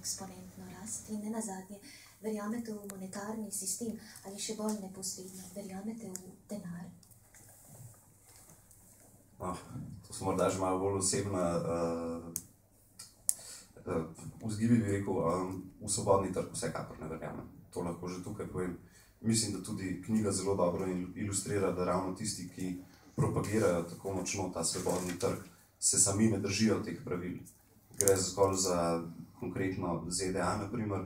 eksponentno rast in nenazadnje, verjamete v monetarni sistem ali še bolj neposredno, verjamete v denar? To so morda že malo bolj osebna vzgibi, bi rekel, v svobodni trg vsekakor ne verjamem. To lahko že tukaj povem. Mislim, da tudi knjiga zelo dobro ilustrira, da ravno tisti, ki propagirajo tako močno ta svobodni trg, se sami ne držijo teh pravil. Gre zgolj za konkretno ZDA, na primer,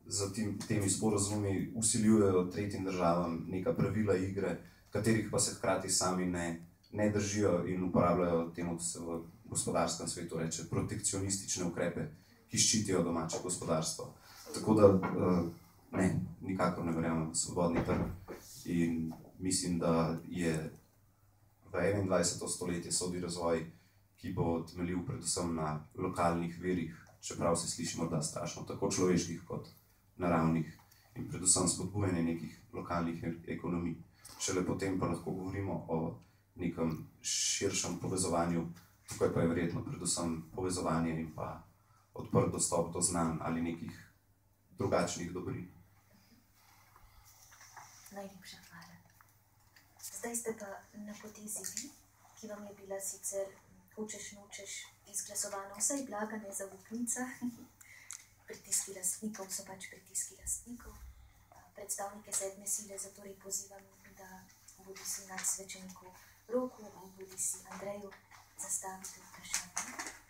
z temi sporazumi vsiljujejo tretjim državam neka pravila igre, katerih pa se hkrati sami ne držijo in uporabljajo temu, se v gospodarskem svetu reče, protekcionistične ukrepe, ki ščitijo domače gospodarstvo. Tako da ne, nikakor ne verjamem v svobodni trg in mislim, da je v 21. stoletje sodi razvoj, ki bo temeljil predvsem na lokalnih virih, čeprav se sliši morda strašno, tako človeških kot naravnih in predvsem spodbujanje nekih lokalnih ekonomij. Šele potem pa lahko govorimo o nekem širšem povezovanju, tukaj pa je verjetno predvsem povezovanje in pa odprt dostop do znanj ali nekih drugačnih dobrin. Najlepša hvala. Zdaj ste pa na potezi vi, ki vam je bila sicer hočeš nočeš izglasovana vsaj blaga nezaupnica. Pritiski lastnikov so pač pritiski lastnikov. Predstavnike sedme sile zatorej pozivam, da bodi si nadsvečeniku Roku, bodi si Andreju zastavite vprašanje.